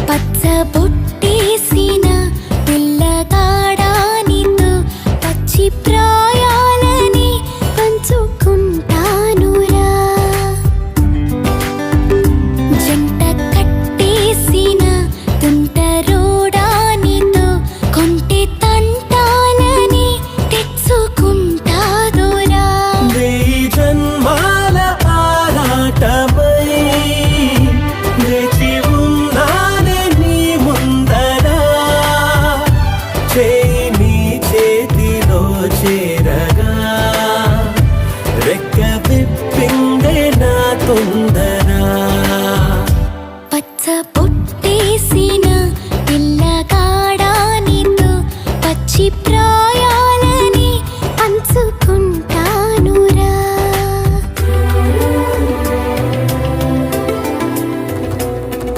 పచ్చబొట్టేసిన పిల్లగాడానితో పచ్చి ప్రాయాలని పంచుకుంటానురా. జంట కట్టేసిన తుంటరోడానితో కొంటె తంటాలని తెచ్చుకుంటాదురా. వెయ్యి జన్మాల ఆరాటమై వేచి ఉన్నానే నీ ముందరా. చేయి నీ చేతిలో చేరగా రెక్క విప్పిందే నా తొందర. పచ్చబొట్టేసిన